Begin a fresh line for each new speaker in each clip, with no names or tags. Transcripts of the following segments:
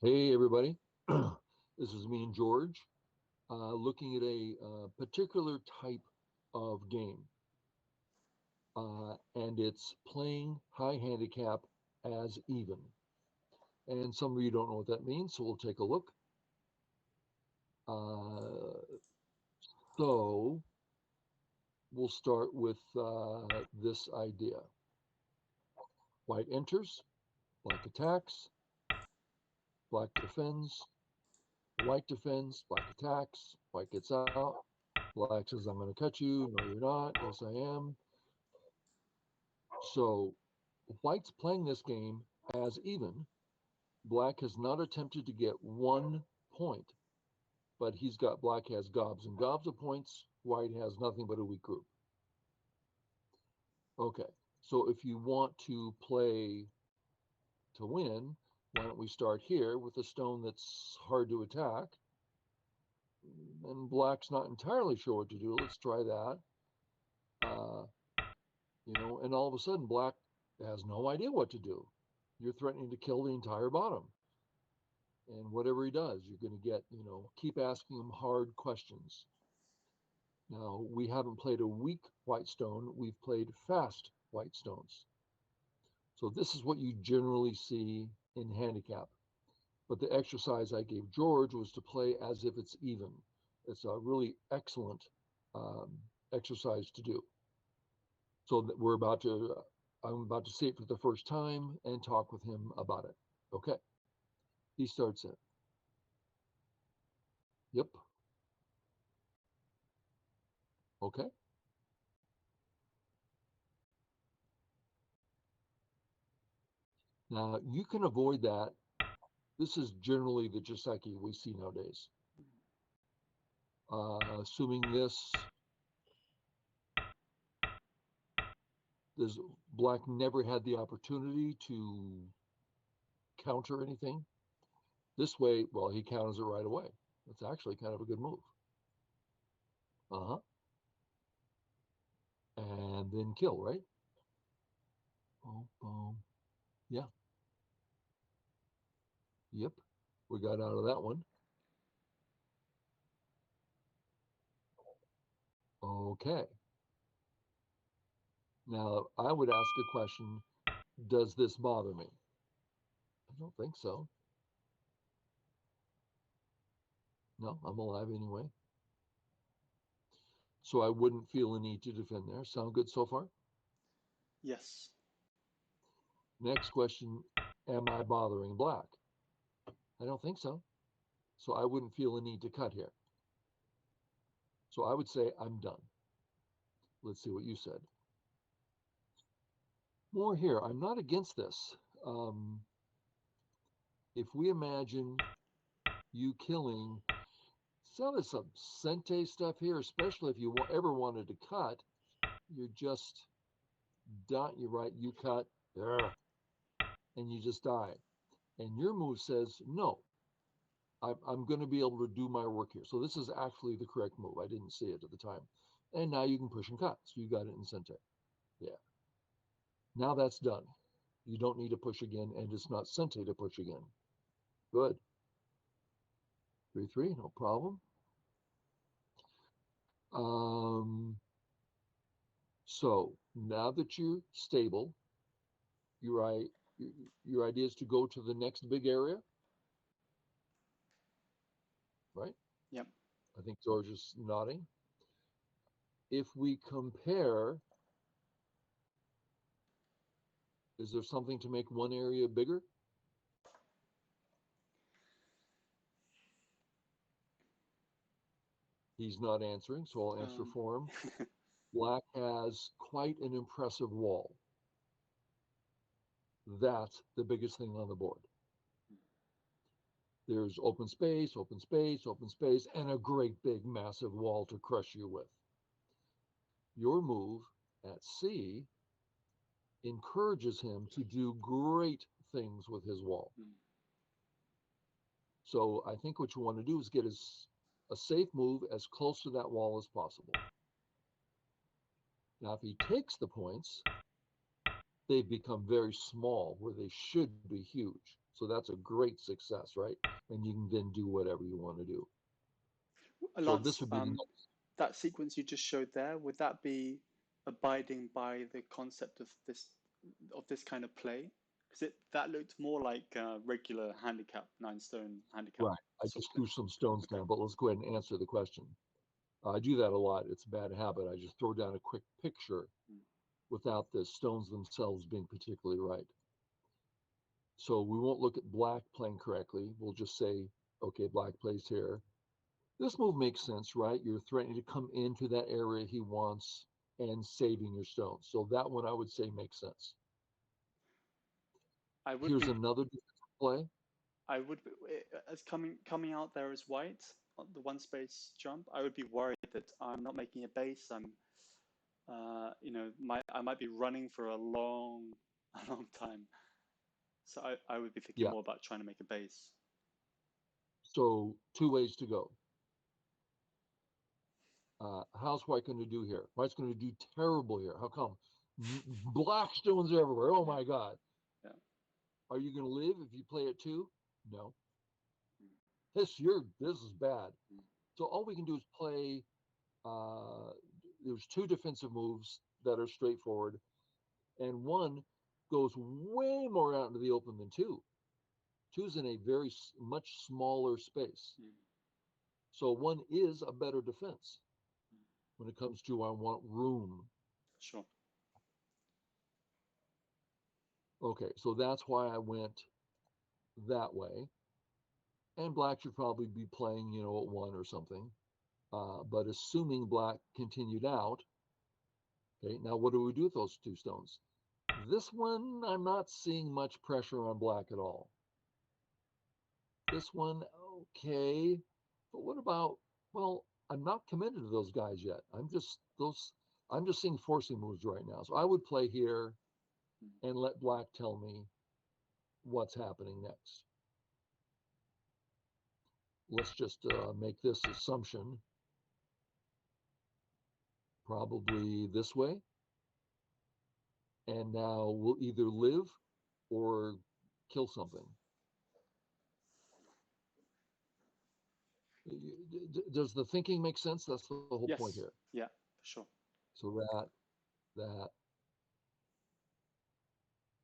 Hey, everybody. This is me and George looking at a particular type of game, and it's playing high handicap as even. And some of you don't know what that means, so we'll take a look. Uh, so we'll start with this idea. White enters, black attacks, black defends, white defends, black attacks, white gets out, black says, I'm going to cut you. No, you're not. Yes, I am. So white's playing this game as even. Black has not attempted to get 1 point, but black has gobs and gobs of points. White has nothing but a weak group. Okay, so if you want to play to win, why don't we start here with a stone that's hard to attack? And black's not entirely sure what to do. Let's try that. Uh, and all of a sudden, black has no idea what to do. You're threatening to kill the entire bottom. And whatever he does, you're going to get, keep asking him hard questions. Now, we haven't played a weak white stone, we've played fast white stones. So this is what you generally see in handicap. But the exercise I gave George was to play as if it's even. It's a really excellent exercise to do. So that I'm about to see it for the first time and talk with him about it. Okay. He starts it. Yep. Okay. Now you can avoid that. This is generally the Joseki we see nowadays. Assuming this black never had the opportunity to counter anything. This way, well, he counters it right away. That's actually kind of a good move. Uh-huh. And then kill, right? Boom, boom. Yeah. Yep. We got out of that one. Okay. Now, I would ask a question. Does this bother me? I don't think so. No, I'm alive anyway. So I wouldn't feel a need to defend there. Sound good so far?
Yes.
Next question, am I bothering black? I don't think so. So I wouldn't feel a need to cut here. So I would say I'm done. Let's see what you said. More here. I'm not against this. If we imagine you killing, so there's some sente stuff here, especially if you ever wanted to cut, you're just done. You're right. You cut, and you just die. And your move says, no, I'm going to be able to do my work here. So this is actually the correct move. I didn't see it at the time. And now you can push and cut. So you got it in sente. Yeah. Now that's done. You don't need to push again, and it's not sente to push again. Good. 3-3, no problem. So now that you're stable, your, your idea is to go to the next big area, right?
Yep.
I think George is nodding. If we compare, is there something to make one area bigger? He's not answering, so I'll answer
Um,
for him. Black has quite an impressive wall. That's the biggest thing on the board. There's open space, open space, open space, and a great big massive wall to crush you with. Your move at C encourages him to do great things with his wall. So I think what you want to do is get a safe move as close to that wall as possible. Now, if he takes the points, they've become very small where they should be huge. So that's a great success, right? And you can then do whatever you want to do. So this
Lance,
would be the next.
that sequence you just showed there, would that be abiding by the concept of this kind of play? Because it that looked more like regular handicap, 9 stone handicap
Right. I
sort
just
of play.
threw some stones
Okay.
down, but let's go ahead and answer the question. I do that a lot. It's a bad habit. I just throw down a quick picture
Mm.
without the stones themselves being particularly right. So we won't look at black playing correctly. We'll just say, okay, black plays here. This move makes sense, right? You're threatening to come into that area he wants and saving your stones. So that one I would say makes sense.
I would
Here's
be
another different play.
I would be, as coming out there as white on the one space jump. I would be worried that I'm not making a base. I might be running for a long, a long time. So I would be thinking
Yeah.
more about trying to make a base.
So two ways to go. How's white going to do here? White's going to do terrible here. How come? Black stones everywhere. Oh
Yeah,
my God.
yeah.
Are you going to live if you play it too? No.
Mm,
This is bad.
mm,
So all we can do is play. Uh, there's two defensive moves that are straightforward, and one goes way more out into the open than two. Two's in a very much smaller space.
mm,
So one is a better defense
mm.
when it comes to I want room.
Sure.
Okay, so that's why I went that way. And black should probably be playing, at one or something. But assuming black continued out, okay, now what do we do with those two stones? This one, I'm not seeing much pressure on black at all. This one, okay. But what about, well, I'm not committed to those guys yet. I'm just seeing forcing moves right now. So I would play here
Mm.
and let black tell me what's happening next. Let's just make this assumption, probably this way. And now we'll either live or kill something. Does the thinking make sense? That's the whole point here.
Yes. Yeah. For sure.
So that,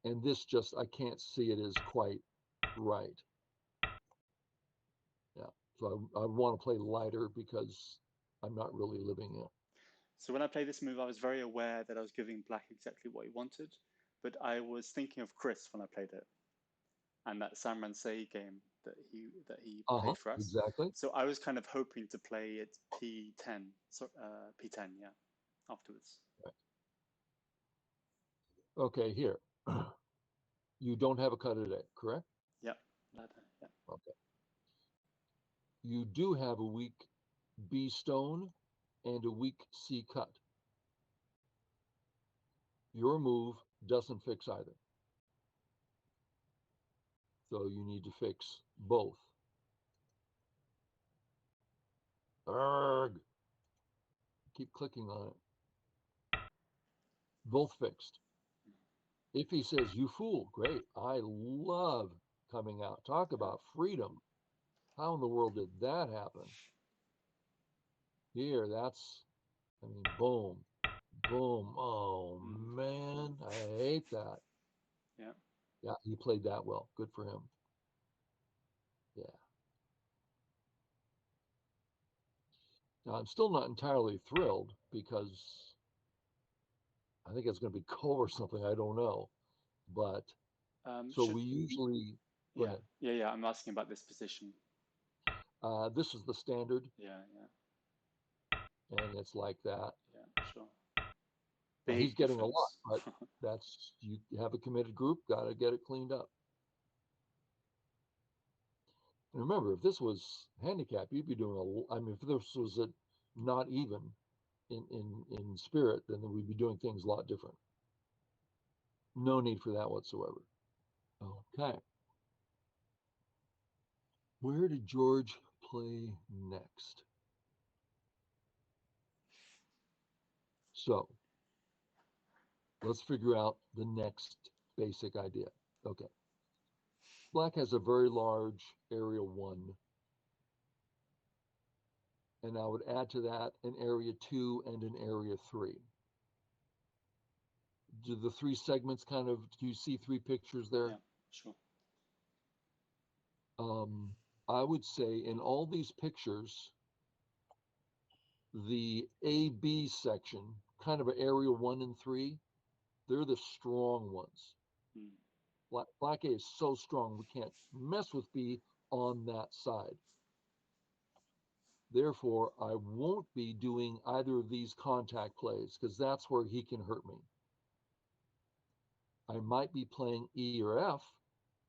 and this just, I can't see it as quite right. Yeah. So I want to play lighter because I'm not really living it.
So when I played this move, I was very aware that I was giving black exactly what he wanted, but I was thinking of Chris when I played it, and that Sam Say game that he
Uh huh.
played for us.
Exactly.
So I was kind of hoping to play it P10, so P10, yeah, afterwards.
Right. Okay. Here, you don't have a cut today, correct?
Yeah, ladder, yeah.
Okay. You do have a weak B stone and a weak C cut. Your move doesn't fix either. So you need to fix both. Arrgh. Keep clicking on it. Both fixed. If he says, you fool, great. I love coming out. Talk
Yeah.
about freedom. How in the world did that happen? Here, I mean, boom, boom. Oh,
Mm,
man, I hate that.
yeah.
Yeah, he played that well. Good for him. Yeah. Now, I'm still not entirely thrilled because I think it's going to be Cole or something. I don't know. But so
Should
we usually go
Yeah,
ahead.
yeah, yeah. I'm asking about this position.
This is the standard,
Yeah, yeah,
and it's like that.
yeah. Sure.
Now he's
Big
getting a lot,
difference.
but that's you have a committed group, got to get it cleaned up. And remember, if this was handicap, you'd be doing I mean, if this was not even in spirit, then we'd be doing things a lot different. No need for that whatsoever. Okay. Where did George play next? So Let's figure out the next basic idea. Okay. Black has a very large area 1, and I would add to that an area 2 and an area 3. Do the three segments do you see three pictures there?
Yeah, sure.
I would say in all these pictures, the AB section, kind of an area 1 and 3, they're the strong ones.
Mm.
Black A is so strong, we can't mess with B on that side. Therefore, I won't be doing either of these contact plays because that's where he can hurt me. I might be playing E or F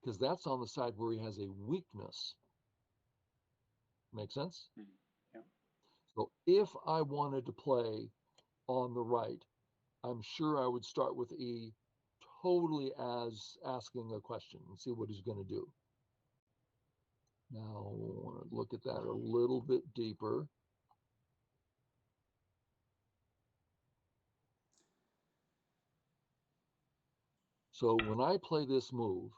because that's on the side where he has a weakness. Make sense?
Mm. Yeah.
So if I wanted to play on the right, I'm sure I would start with E totally as asking a question and see what he's going to do. Now, I want to look at that a little bit deeper. So when I play this move,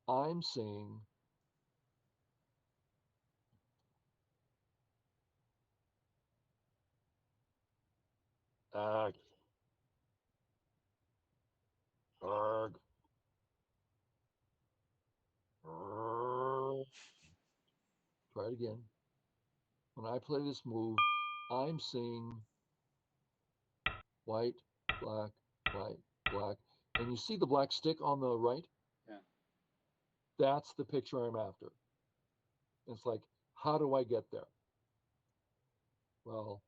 I'm saying ag, arg, arg. Try it again. When I play this move, I'm saying white, black, white, black. And you see the black stick on the right?
Yeah.
That's the picture I'm after. It's like, how do I get there? Well,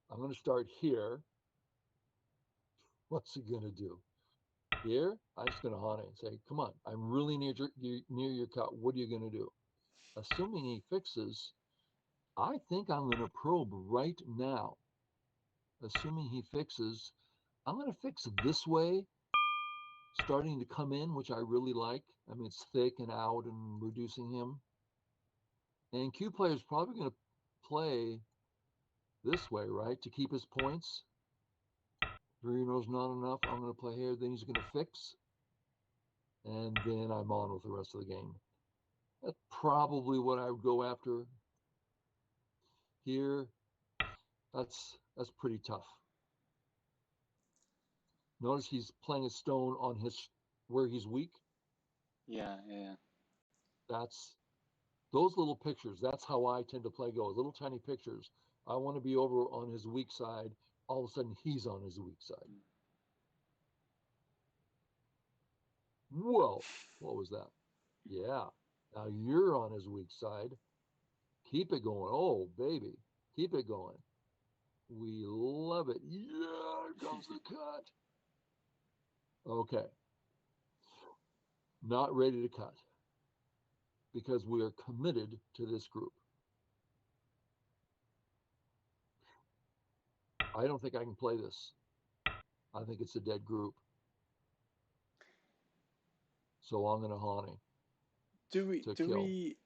I'm going to start here. What's he going to do? Here, I'm just going to haunt it and say, come on, I'm really near your cut. What are you going to do? Assuming he fixes, I think I'm going to probe right now. Assuming he fixes, I'm going to fix this way, starting to come in, which I really like. I mean, it's thick and out and reducing him. And Q player is probably going to play this way, right, to keep his points. Verino's not enough. I'm going to play here. Then he's going to fix. And then I'm on with the rest of the game. That's probably what I would go after here. That's pretty tough. Notice he's playing a stone on his where he's weak.
Yeah, yeah.
That's those little pictures. That's how I tend to play Go. Little tiny pictures. I want to be over on his weak side. All of a sudden, he's on his weak side.
Mm.
Whoa, what was that? Yeah. Now you're on his weak side. Keep it going. Oh, baby. Keep it going. We love it. Yeah, here comes the cut. Okay. Not ready to cut because we are committed to this group. I don't think I can play this. I think it's a dead group. So I'm going to Hani to
Do
kill.
we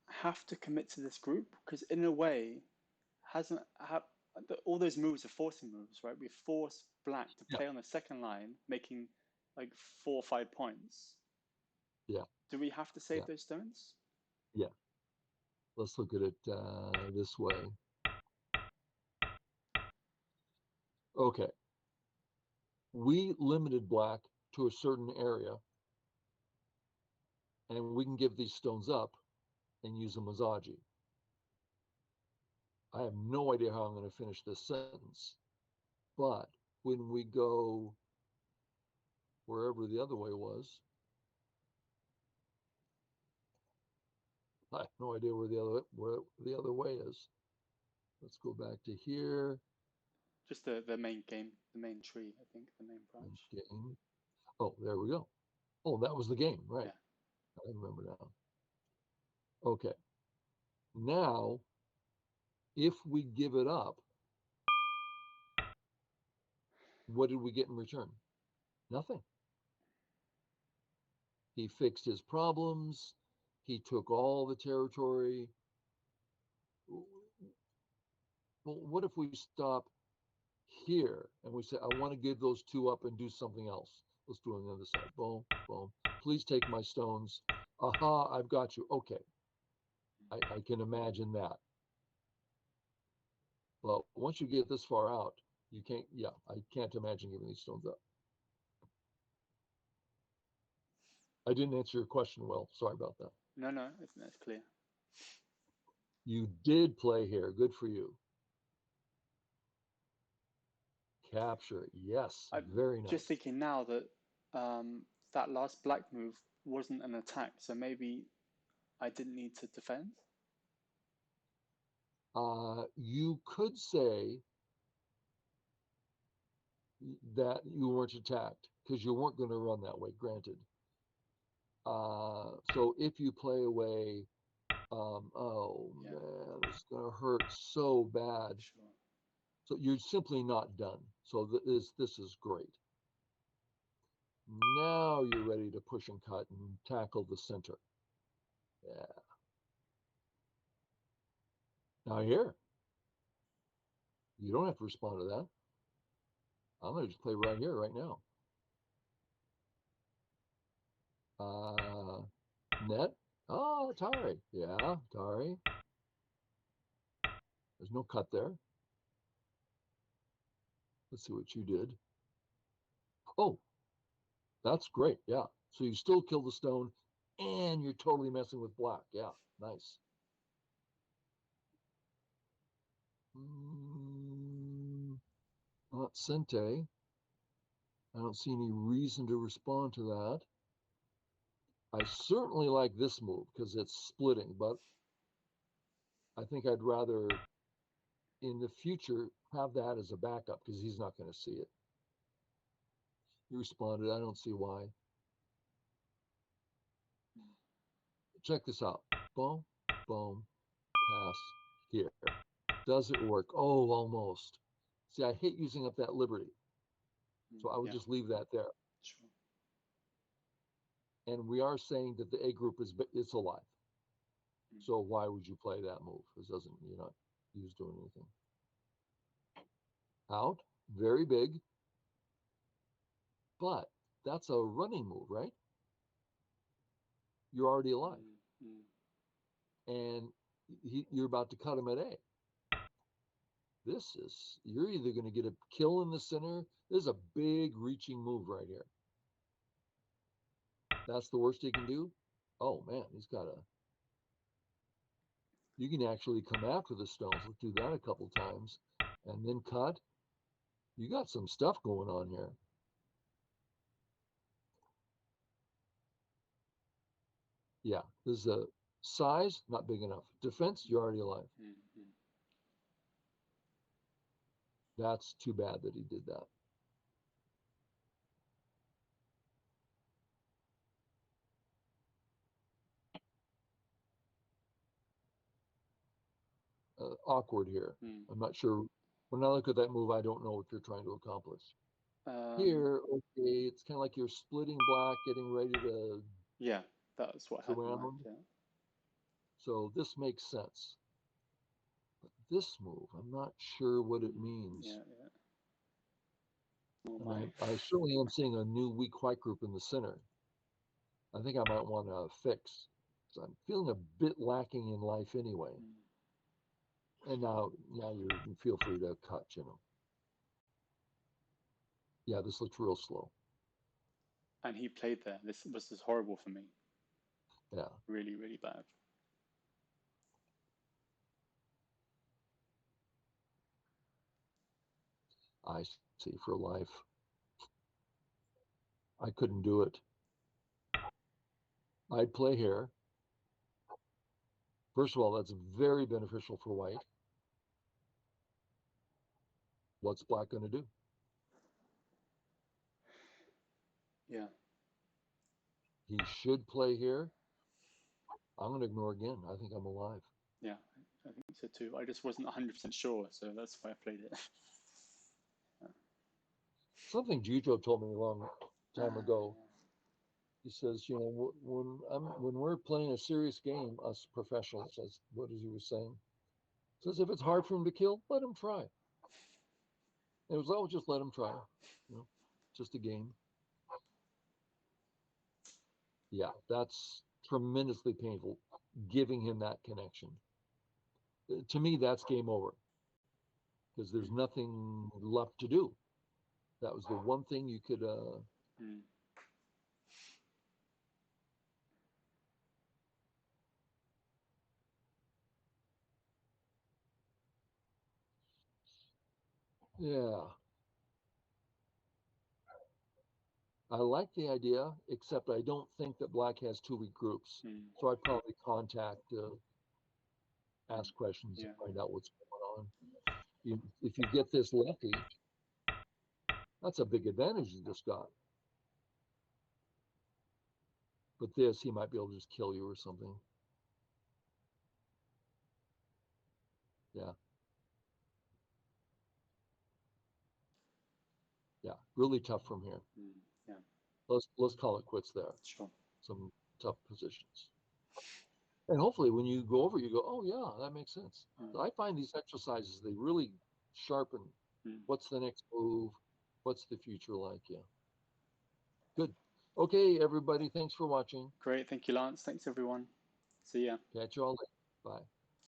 have to commit to this group? Because in a way, hasn't ha, all those moves are forcing moves, right? We force black to
Yeah,
play on the second line, making like 4 or 5 points.
yeah,
Do we have to save
yeah,
those stones?
yeah. Let's look at it this way. Okay. We limited black to a certain area, and we can give these stones up and use a Mazaji. I have no idea how I'm going to finish this sentence, but when we go wherever the other way was, I have no idea where the other way is. Let's go back to here.
Just the main game, the main tree, I think, the main branch.
Game. Oh, there we go. Oh, that was the game, right?
Yeah.
I remember now. Okay. Now, if we give it up, what did we get in return? Nothing. He fixed his problems. He took all the territory. Well, what if we stop here, and we say, I want to give those two up and do something else. Let's do it on the other side. Boom, boom. Please take my stones. Aha, I've got you. Okay, I can imagine that. But once you get this far out, you can't, yeah, I can't imagine giving these stones up. I didn't answer your question well. Sorry about that.
No, no, it's clear.
You did play here. Good for you. Capture. Yes,
I'm
very
just
nice.
thinking now that that last black move wasn't an attack, so maybe I didn't need to defend.
You could say that you weren't attacked because you weren't going to run that way, granted. So if you play away, oh
Yeah,
man, it's going to hurt so bad.
sure.
So you're simply not done. So this is great. Now you're ready to push and cut and tackle the center. Yeah. Now here, you don't have to respond to that. I'm going to just play right here, right now. Net. Oh, Tari. Yeah, Tari. There's no cut there. Let's see what you did. Oh, that's great. Yeah. So you still kill the stone and you're totally messing with black. Yeah. Nice. Not Sente. I don't see any reason to respond to that. I certainly like this move because it's splitting, but I think I'd rather in the future have that as a backup because he's not going to see it. He responded. I don't see why. Check this out. Boom, boom, pass here. Does it work? Oh, almost. See, I hate using up that liberty. So I would
Yeah,
just leave that there.
sure.
And we are saying that the A group is alive.
Mm.
So why would you play that move? It doesn't, you're not used doing anything. Out, very big. But that's a running move, right? You're already alive.
Mm.
And you're about to cut him at A. You're either going to get a kill in the center. This is a big reaching move right here. That's the worst he can do. Oh man, you can actually come after the stones. Let's do that a couple times and then cut. You got some stuff going on here. Yeah, this is a size, not big enough. Defense, you're already alive.
Mm.
That's too bad that he did that. Awkward here.
Mm.
I'm not sure. When I look at that move, I don't know what you're trying to accomplish.
Um,
Here, okay, it's kind of like you're splitting black, getting ready to
yeah, that's what I had in mind.
surround.
Yeah,
So this makes sense. But this move, I'm not sure what it means.
yeah. Well,
And I certainly am seeing a new weak white group in the center. I think I might want to fix. So I'm feeling a bit lacking in life anyway. And now you feel free to cut, Yeah, this looks real slow.
and he played there. This was just horrible for me.
Yeah.
Really, really bad.
I see for life. I couldn't do it. I'd play here. First of all, that's very beneficial for white. What's black going to do?
Yeah.
He should play here. I'm going to ignore again. I think I'm alive.
Yeah, I think so too. I just wasn't 100% sure, so that's why I played it.
Something Jijo told me a long time ago. He says, when we're playing a serious game, us professionals, as what he was saying, says if it's hard for him to kill, let him try. It was, oh, just let him try. You know, just a game. Yeah, that's tremendously painful. Giving him that connection. To me, that's game over because there's
Mm.
nothing left to do. That was the one thing you could.
Mm.
Yeah, I like the idea, except I don't think that black has two weak groups.
Mm.
So I'd probably contact,
Mm.
ask questions, and
Yeah.
find out what's going on. If you get this lefty, that's a big advantage you just got. But this, he might be able to just kill you or something. Yeah, yeah, really tough from here.
Mm. Yeah.
Let's call it quits there.
Sure.
Some tough positions. And hopefully when you go over, you go, oh yeah, that makes sense.
Mm.
So I find these exercises, they really sharpen
Mm.
what's the next move, what's the future like. Yeah. Good. Okay, everybody, thanks for watching.
Great. Thank you, Lance. Thanks, everyone. See ya.
Catch you all later. Bye.